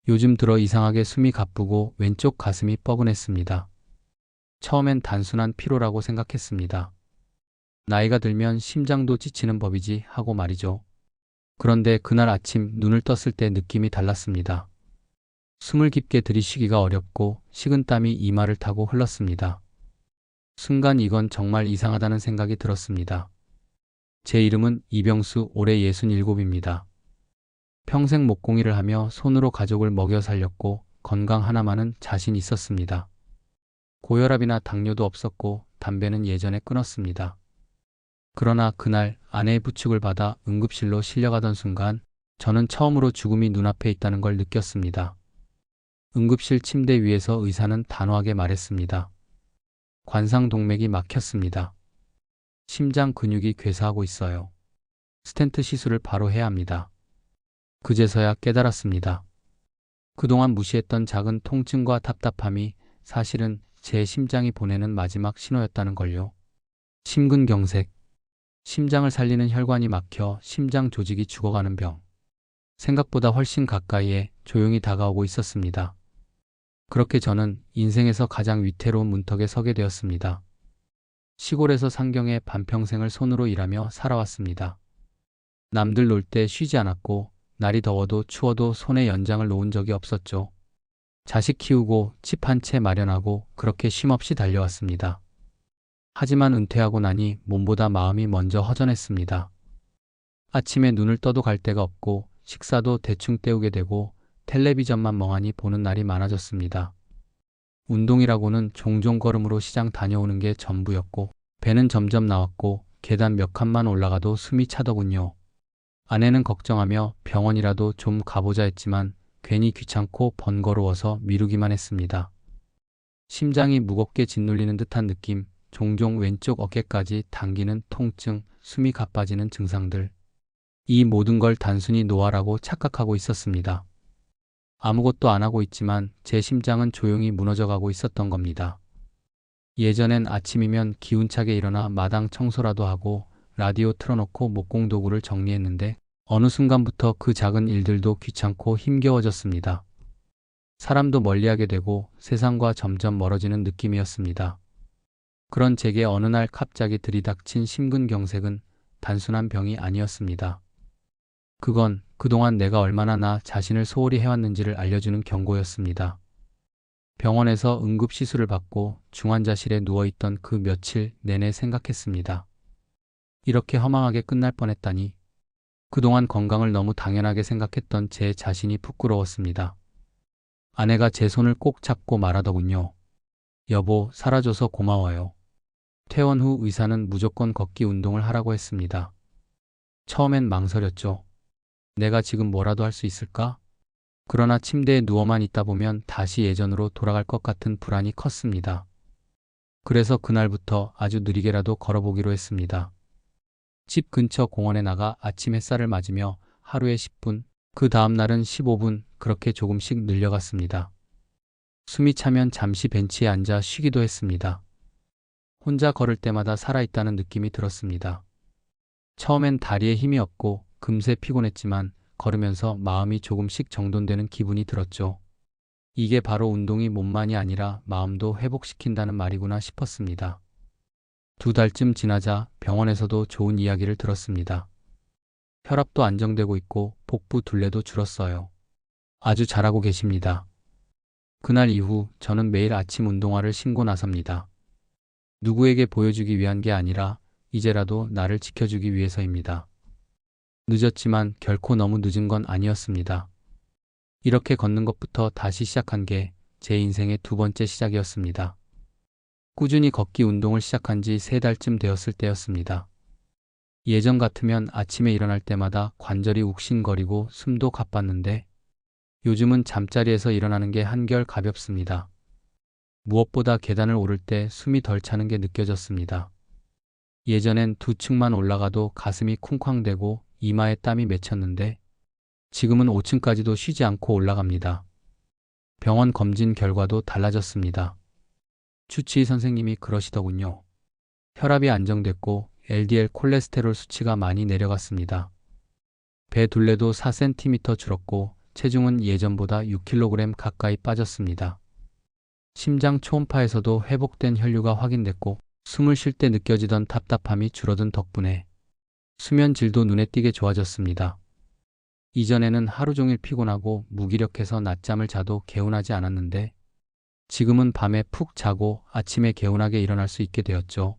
요즘 들어 이상하게 숨이 가쁘고 왼쪽 가슴이 뻐근했습니다. 처음엔 단순한 피로라고 생각했습니다. 나이가 들면 심장도 지치는 법이지 하고 말이죠. 그런데 그날 아침 눈을 떴을 때 느낌이 달랐습니다. 숨을 깊게 들이쉬기가 어렵고 식은땀이 이마를 타고 흘렀습니다. 순간 이건 정말 이상하다는 생각이 들었습니다. 제 이름은 이병수, 올해 67입니다. 평생 목공일을 하며 손으로 가족을 먹여 살렸고 건강 하나만은 자신 있었습니다. 고혈압이나 당뇨도 없었고 담배는 예전에 끊었습니다. 그러나 그날 아내의 부축을 받아 응급실로 실려가던 순간 저는 처음으로 죽음이 눈앞에 있다는 걸 느꼈습니다. 응급실 침대 위에서 의사는 단호하게 말했습니다. 관상동맥이 막혔습니다. 심장 근육이 괴사하고 있어요. 스텐트 시술을 바로 해야 합니다. 그제서야 깨달았습니다. 그동안 무시했던 작은 통증과 답답함이 사실은 제 심장이 보내는 마지막 신호였다는 걸요. 심근경색. 심장을 살리는 혈관이 막혀 심장 조직이 죽어가는 병. 생각보다 훨씬 가까이에 조용히 다가오고 있었습니다. 그렇게 저는 인생에서 가장 위태로운 문턱에 서게 되었습니다. 시골에서 상경에 반평생을 손으로 일하며 살아왔습니다. 남들 놀 때 쉬지 않았고 날이 더워도 추워도 손에 연장을 놓은 적이 없었죠. 자식 키우고 집 한 채 마련하고 그렇게 쉼없이 달려왔습니다. 하지만 은퇴하고 나니 몸보다 마음이 먼저 허전했습니다. 아침에 눈을 떠도 갈 데가 없고 식사도 대충 때우게 되고 텔레비전만 멍하니 보는 날이 많아졌습니다. 운동이라고는 종종 걸음으로 시장 다녀오는 게 전부였고 배는 점점 나왔고 계단 몇 칸만 올라가도 숨이 차더군요. 아내는 걱정하며 병원이라도 좀 가보자 했지만 괜히 귀찮고 번거로워서 미루기만 했습니다. 심장이 무겁게 짓눌리는 듯한 느낌, 종종 왼쪽 어깨까지 당기는 통증, 숨이 가빠지는 증상들. 이 모든 걸 단순히 노화라고 착각하고 있었습니다. 아무것도 안 하고 있지만 제 심장은 조용히 무너져가고 있었던 겁니다. 예전엔 아침이면 기운차게 일어나 마당 청소라도 하고 라디오 틀어놓고 목공 도구를 정리했는데 어느 순간부터 그 작은 일들도 귀찮고 힘겨워졌습니다. 사람도 멀리하게 되고 세상과 점점 멀어지는 느낌이었습니다. 그런 제게 어느 날 갑자기 들이닥친 심근경색은 단순한 병이 아니었습니다. 그건 그동안 내가 얼마나 나 자신을 소홀히 해왔는지를 알려주는 경고였습니다. 병원에서 응급시술을 받고 중환자실에 누워있던 그 며칠 내내 생각했습니다. 이렇게 허망하게 끝날 뻔했다니. 그동안 건강을 너무 당연하게 생각했던 제 자신이 부끄러웠습니다. 아내가 제 손을 꼭 잡고 말하더군요. 여보, 살아줘서 고마워요. 퇴원 후 의사는 무조건 걷기 운동을 하라고 했습니다. 처음엔 망설였죠. 내가 지금 뭐라도 할 수 있을까? 그러나 침대에 누워만 있다 보면 다시 예전으로 돌아갈 것 같은 불안이 컸습니다. 그래서 그날부터 아주 느리게라도 걸어보기로 했습니다. 집 근처 공원에 나가 아침 햇살을 맞으며 하루에 10분, 그 다음 날은 15분, 그렇게 조금씩 늘려갔습니다. 숨이 차면 잠시 벤치에 앉아 쉬기도 했습니다. 혼자 걸을 때마다 살아있다는 느낌이 들었습니다. 처음엔 다리에 힘이 없고 금세 피곤했지만 걸으면서 마음이 조금씩 정돈되는 기분이 들었죠. 이게 바로 운동이 몸만이 아니라 마음도 회복시킨다는 말이구나 싶었습니다. 2달쯤 지나자 병원에서도 좋은 이야기를 들었습니다. 혈압도 안정되고 있고 복부 둘레도 줄었어요. 아주 잘하고 계십니다. 그날 이후 저는 매일 아침 운동화를 신고 나섭니다. 누구에게 보여주기 위한 게 아니라 이제라도 나를 지켜주기 위해서입니다. 늦었지만 결코 너무 늦은 건 아니었습니다. 이렇게 걷는 것부터 다시 시작한 게 제 인생의 2번째 시작이었습니다. 꾸준히 걷기 운동을 시작한 지 3달쯤 되었을 때였습니다. 예전 같으면 아침에 일어날 때마다 관절이 욱신거리고 숨도 가빴는데 요즘은 잠자리에서 일어나는 게 한결 가볍습니다. 무엇보다 계단을 오를 때 숨이 덜 차는 게 느껴졌습니다. 예전엔 2층만 올라가도 가슴이 쿵쾅대고 이마에 땀이 맺혔는데 지금은 5층까지도 쉬지 않고 올라갑니다. 병원 검진 결과도 달라졌습니다. 주치의 선생님이 그러시더군요. 혈압이 안정됐고 LDL 콜레스테롤 수치가 많이 내려갔습니다. 배 둘레도 4cm 줄었고 체중은 예전보다 6kg 가까이 빠졌습니다. 심장 초음파에서도 회복된 혈류가 확인됐고 숨을 쉴 때 느껴지던 답답함이 줄어든 덕분에 수면 질도 눈에 띄게 좋아졌습니다. 이전에는 하루 종일 피곤하고 무기력해서 낮잠을 자도 개운하지 않았는데 지금은 밤에 푹 자고 아침에 개운하게 일어날 수 있게 되었죠.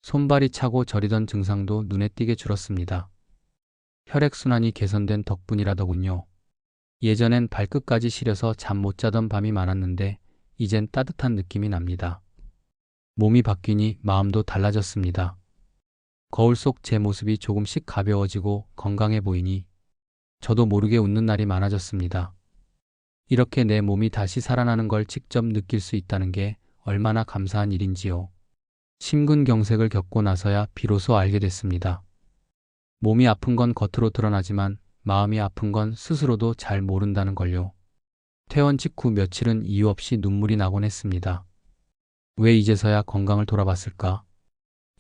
손발이 차고 저리던 증상도 눈에 띄게 줄었습니다. 혈액순환이 개선된 덕분이라더군요. 예전엔 발끝까지 시려서 잠 못 자던 밤이 많았는데 이젠 따뜻한 느낌이 납니다. 몸이 바뀌니 마음도 달라졌습니다. 거울 속 제 모습이 조금씩 가벼워지고 건강해 보이니 저도 모르게 웃는 날이 많아졌습니다. 이렇게 내 몸이 다시 살아나는 걸 직접 느낄 수 있다는 게 얼마나 감사한 일인지요. 심근경색을 겪고 나서야 비로소 알게 됐습니다. 몸이 아픈 건 겉으로 드러나지만 마음이 아픈 건 스스로도 잘 모른다는 걸요. 퇴원 직후 며칠은 이유 없이 눈물이 나곤 했습니다. 왜 이제서야 건강을 돌아봤을까?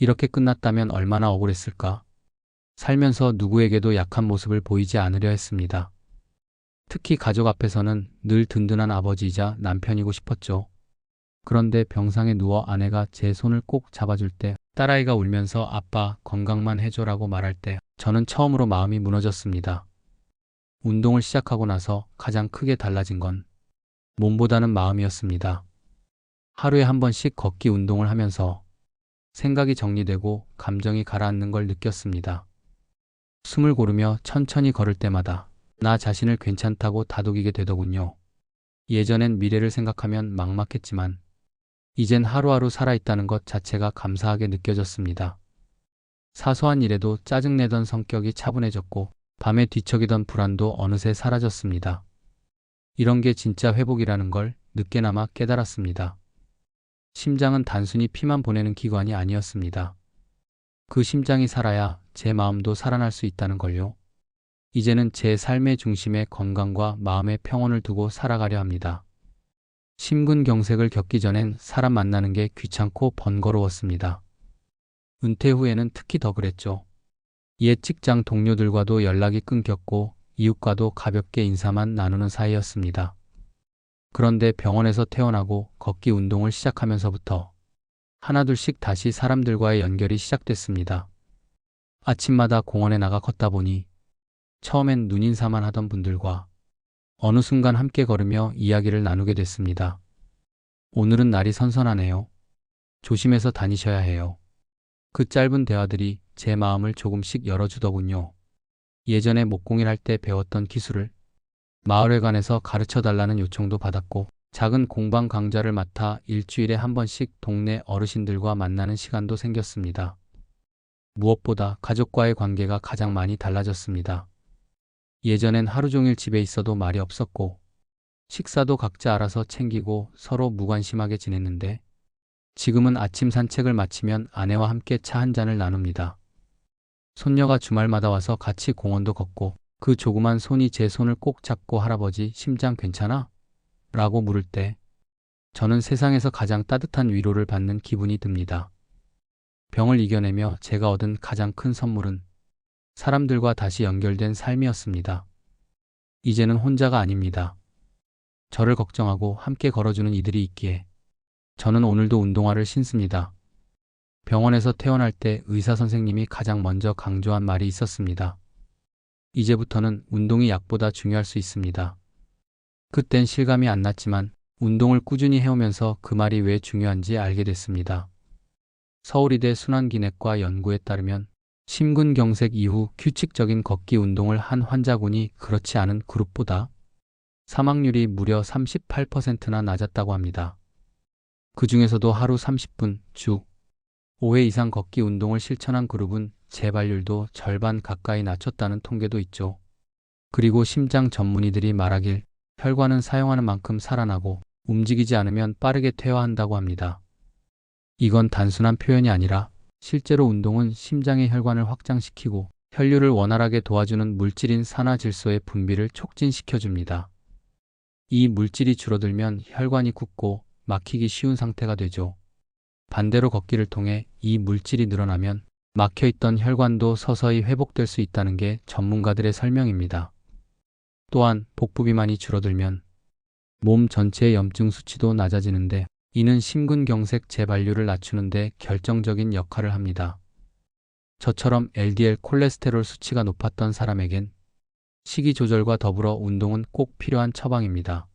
이렇게 끝났다면 얼마나 억울했을까? 살면서 누구에게도 약한 모습을 보이지 않으려 했습니다. 특히 가족 앞에서는 늘 든든한 아버지이자 남편이고 싶었죠. 그런데 병상에 누워 아내가 제 손을 꼭 잡아줄 때, 딸아이가 울면서 아빠 건강만 해줘라고 말할 때 저는 처음으로 마음이 무너졌습니다. 운동을 시작하고 나서 가장 크게 달라진 건 몸보다는 마음이었습니다. 하루에 한 번씩 걷기 운동을 하면서 생각이 정리되고 감정이 가라앉는 걸 느꼈습니다. 숨을 고르며 천천히 걸을 때마다 나 자신을 괜찮다고 다독이게 되더군요. 예전엔 미래를 생각하면 막막했지만 이젠 하루하루 살아있다는 것 자체가 감사하게 느껴졌습니다. 사소한 일에도 짜증내던 성격이 차분해졌고 밤에 뒤척이던 불안도 어느새 사라졌습니다. 이런 게 진짜 회복이라는 걸 늦게나마 깨달았습니다. 심장은 단순히 피만 보내는 기관이 아니었습니다. 그 심장이 살아야 제 마음도 살아날 수 있다는 걸요. 이제는 제 삶의 중심에 건강과 마음의 평온을 두고 살아가려 합니다. 심근경색을 겪기 전엔 사람 만나는 게 귀찮고 번거로웠습니다. 은퇴 후에는 특히 더 그랬죠. 옛 직장 동료들과도 연락이 끊겼고 이웃과도 가볍게 인사만 나누는 사이였습니다. 그런데 병원에서 퇴원하고 걷기 운동을 시작하면서부터 하나둘씩 다시 사람들과의 연결이 시작됐습니다. 아침마다 공원에 나가 걷다 보니 처음엔 눈인사만 하던 분들과 어느 순간 함께 걸으며 이야기를 나누게 됐습니다. 오늘은 날이 선선하네요. 조심해서 다니셔야 해요. 그 짧은 대화들이 제 마음을 조금씩 열어주더군요. 예전에 목공일 할 때 배웠던 기술을 마을회관에서 가르쳐달라는 요청도 받았고 작은 공방 강좌를 맡아 일주일에 한 번씩 동네 어르신들과 만나는 시간도 생겼습니다. 무엇보다 가족과의 관계가 가장 많이 달라졌습니다. 예전엔 하루 종일 집에 있어도 말이 없었고 식사도 각자 알아서 챙기고 서로 무관심하게 지냈는데 지금은 아침 산책을 마치면 아내와 함께 차 한 잔을 나눕니다. 손녀가 주말마다 와서 같이 공원도 걷고 그 조그만 손이 제 손을 꼭 잡고 할아버지 심장 괜찮아? 라고 물을 때 저는 세상에서 가장 따뜻한 위로를 받는 기분이 듭니다. 병을 이겨내며 제가 얻은 가장 큰 선물은 사람들과 다시 연결된 삶이었습니다. 이제는 혼자가 아닙니다. 저를 걱정하고 함께 걸어주는 이들이 있기에 저는 오늘도 운동화를 신습니다. 병원에서 퇴원할 때 의사 선생님이 가장 먼저 강조한 말이 있었습니다. 이제부터는 운동이 약보다 중요할 수 있습니다. 그땐 실감이 안 났지만 운동을 꾸준히 해오면서 그 말이 왜 중요한지 알게 됐습니다. 서울의대 순환기내과 연구에 따르면 심근경색 이후 규칙적인 걷기 운동을 한 환자군이 그렇지 않은 그룹보다 사망률이 무려 38%나 낮았다고 합니다. 그 중에서도 하루 30분, 주 5회 이상 걷기 운동을 실천한 그룹은 재발률도 절반 가까이 낮췄다는 통계도 있죠. 그리고 심장 전문의들이 말하길 혈관은 사용하는 만큼 살아나고 움직이지 않으면 빠르게 퇴화한다고 합니다. 이건 단순한 표현이 아니라 실제로 운동은 심장의 혈관을 확장시키고 혈류를 원활하게 도와주는 물질인 산화질소의 분비를 촉진시켜줍니다. 이 물질이 줄어들면 혈관이 굳고 막히기 쉬운 상태가 되죠. 반대로 걷기를 통해 이 물질이 늘어나면 막혀있던 혈관도 서서히 회복될 수 있다는 게 전문가들의 설명입니다. 또한 복부 비만이 줄어들면 몸 전체의 염증 수치도 낮아지는데 이는 심근경색 재발률을 낮추는 데 결정적인 역할을 합니다. 저처럼 LDL 콜레스테롤 수치가 높았던 사람에겐 식이 조절과 더불어 운동은 꼭 필요한 처방입니다.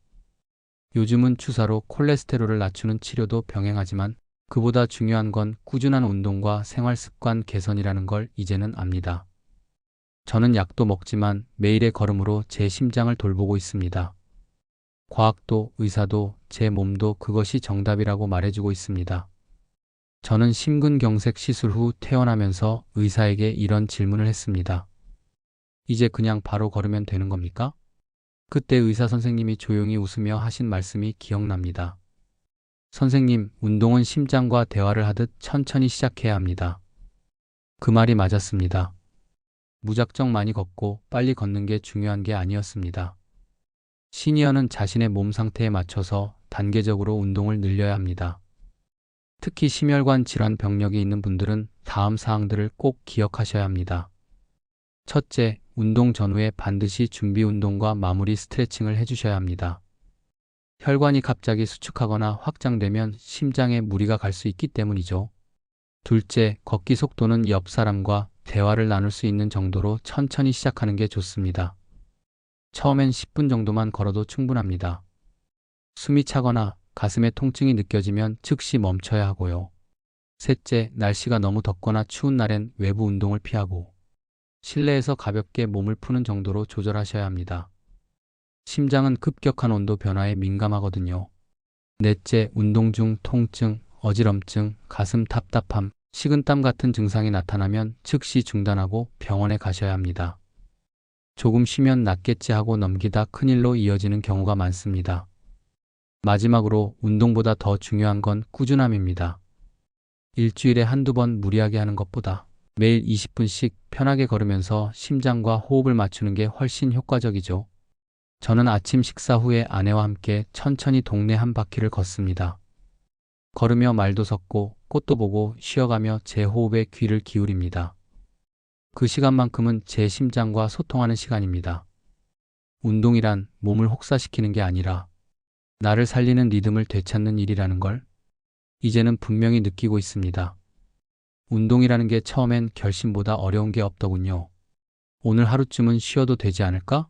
요즘은 주사로 콜레스테롤을 낮추는 치료도 병행하지만 그보다 중요한 건 꾸준한 운동과 생활 습관 개선이라는 걸 이제는 압니다. 저는 약도 먹지만 매일의 걸음으로 제 심장을 돌보고 있습니다. 과학도 의사도 제 몸도 그것이 정답이라고 말해주고 있습니다. 저는 심근경색 시술 후 퇴원하면서 의사에게 이런 질문을 했습니다. 이제 그냥 바로 걸으면 되는 겁니까? 그때 의사 선생님이 조용히 웃으며 하신 말씀이 기억납니다. 선생님, 운동은 심장과 대화를 하듯 천천히 시작해야 합니다. 그 말이 맞았습니다. 무작정 많이 걷고 빨리 걷는 게 중요한 게 아니었습니다. 시니어는 자신의 몸 상태에 맞춰서 단계적으로 운동을 늘려야 합니다. 특히 심혈관 질환 병력이 있는 분들은 다음 사항들을 꼭 기억하셔야 합니다. 첫째, 운동 전후에 반드시 준비 운동과 마무리 스트레칭을 해주셔야 합니다. 혈관이 갑자기 수축하거나 확장되면 심장에 무리가 갈 수 있기 때문이죠. 둘째, 걷기 속도는 옆 사람과 대화를 나눌 수 있는 정도로 천천히 시작하는 게 좋습니다. 처음엔 10분 정도만 걸어도 충분합니다. 숨이 차거나 가슴에 통증이 느껴지면 즉시 멈춰야 하고요. 셋째, 날씨가 너무 덥거나 추운 날엔 외부 운동을 피하고 실내에서 가볍게 몸을 푸는 정도로 조절하셔야 합니다. 심장은 급격한 온도 변화에 민감하거든요. 넷째, 운동 중 통증, 어지럼증, 가슴 답답함, 식은땀 같은 증상이 나타나면 즉시 중단하고 병원에 가셔야 합니다. 조금 쉬면 낫겠지 하고 넘기다 큰일로 이어지는 경우가 많습니다. 마지막으로 운동보다 더 중요한 건 꾸준함입니다. 일주일에 한두 번 무리하게 하는 것보다 매일 20분씩 편하게 걸으면서 심장과 호흡을 맞추는 게 훨씬 효과적이죠. 저는 아침 식사 후에 아내와 함께 천천히 동네 한 바퀴를 걷습니다. 걸으며 말도 섞고 꽃도 보고 쉬어가며 제 호흡에 귀를 기울입니다. 그 시간만큼은 제 심장과 소통하는 시간입니다. 운동이란 몸을 혹사시키는 게 아니라 나를 살리는 리듬을 되찾는 일이라는 걸 이제는 분명히 느끼고 있습니다. 운동이라는 게 처음엔 결심보다 어려운 게 없더군요. 오늘 하루쯤은 쉬어도 되지 않을까?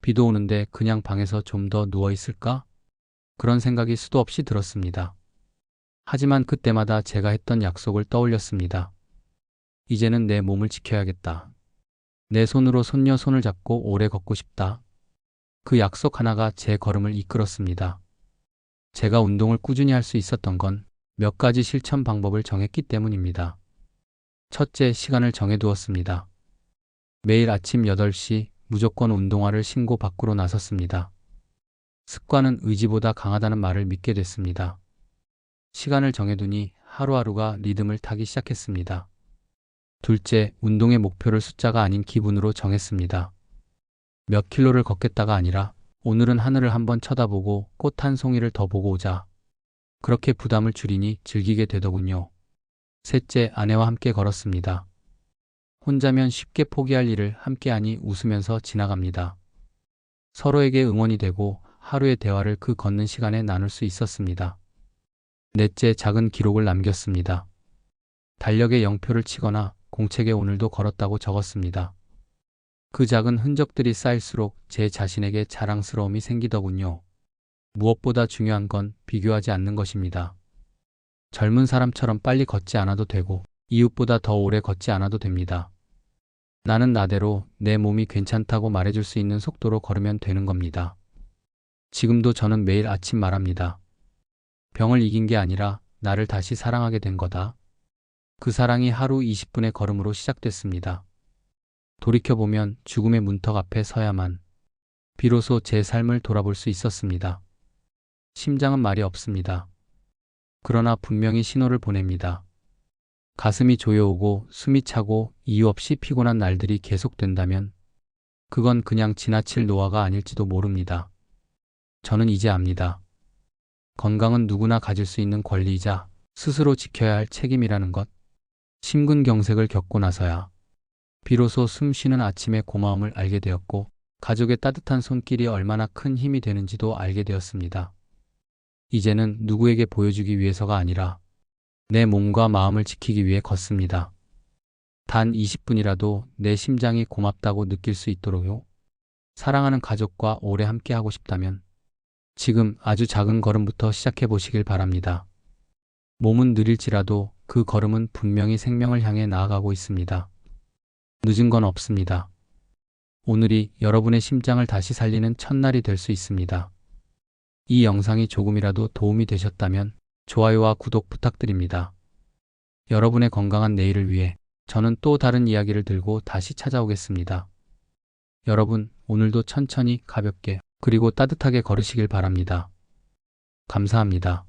비도 오는데 그냥 방에서 좀 더 누워 있을까? 그런 생각이 수도 없이 들었습니다. 하지만 그때마다 제가 했던 약속을 떠올렸습니다. 이제는 내 몸을 지켜야겠다. 내 손으로 손녀 손을 잡고 오래 걷고 싶다. 그 약속 하나가 제 걸음을 이끌었습니다. 제가 운동을 꾸준히 할 수 있었던 건 몇 가지 실천 방법을 정했기 때문입니다. 첫째, 시간을 정해두었습니다. 매일 아침 8시 무조건 운동화를 신고 밖으로 나섰습니다. 습관은 의지보다 강하다는 말을 믿게 됐습니다. 시간을 정해두니 하루하루가 리듬을 타기 시작했습니다. 둘째, 운동의 목표를 숫자가 아닌 기분으로 정했습니다. 몇 킬로를 걷겠다가 아니라 오늘은 하늘을 한번 쳐다보고 꽃 한 송이를 더 보고 오자. 그렇게 부담을 줄이니 즐기게 되더군요. 셋째, 아내와 함께 걸었습니다. 혼자면 쉽게 포기할 일을 함께하니 웃으면서 지나갑니다. 서로에게 응원이 되고 하루의 대화를 그 걷는 시간에 나눌 수 있었습니다. 넷째, 작은 기록을 남겼습니다. 달력에 0표를 치거나 공책에 오늘도 걸었다고 적었습니다. 그 작은 흔적들이 쌓일수록 제 자신에게 자랑스러움이 생기더군요. 무엇보다 중요한 건 비교하지 않는 것입니다. 젊은 사람처럼 빨리 걷지 않아도 되고 이웃보다 더 오래 걷지 않아도 됩니다. 나는 나대로 내 몸이 괜찮다고 말해줄 수 있는 속도로 걸으면 되는 겁니다. 지금도 저는 매일 아침 말합니다. 병을 이긴 게 아니라 나를 다시 사랑하게 된 거다. 그 사랑이 하루 20분의 걸음으로 시작됐습니다. 돌이켜보면 죽음의 문턱 앞에 서야만 비로소 제 삶을 돌아볼 수 있었습니다. 심장은 말이 없습니다. 그러나 분명히 신호를 보냅니다. 가슴이 조여오고 숨이 차고 이유 없이 피곤한 날들이 계속된다면 그건 그냥 지나칠 노화가 아닐지도 모릅니다. 저는 이제 압니다. 건강은 누구나 가질 수 있는 권리이자 스스로 지켜야 할 책임이라는 것. 심근경색을 겪고 나서야 비로소 숨 쉬는 아침의 고마움을 알게 되었고 가족의 따뜻한 손길이 얼마나 큰 힘이 되는지도 알게 되었습니다. 이제는 누구에게 보여주기 위해서가 아니라 내 몸과 마음을 지키기 위해 걷습니다. 단 20분이라도 내 심장이 고맙다고 느낄 수 있도록요. 사랑하는 가족과 오래 함께하고 싶다면 지금 아주 작은 걸음부터 시작해 보시길 바랍니다. 몸은 느릴지라도 그 걸음은 분명히 생명을 향해 나아가고 있습니다. 늦은 건 없습니다. 오늘이 여러분의 심장을 다시 살리는 첫날이 될 수 있습니다. 이 영상이 조금이라도 도움이 되셨다면 좋아요와 구독 부탁드립니다. 여러분의 건강한 내일을 위해 저는 또 다른 이야기를 들고 다시 찾아오겠습니다. 여러분, 오늘도 천천히 가볍게 그리고 따뜻하게 걸으시길 바랍니다. 감사합니다.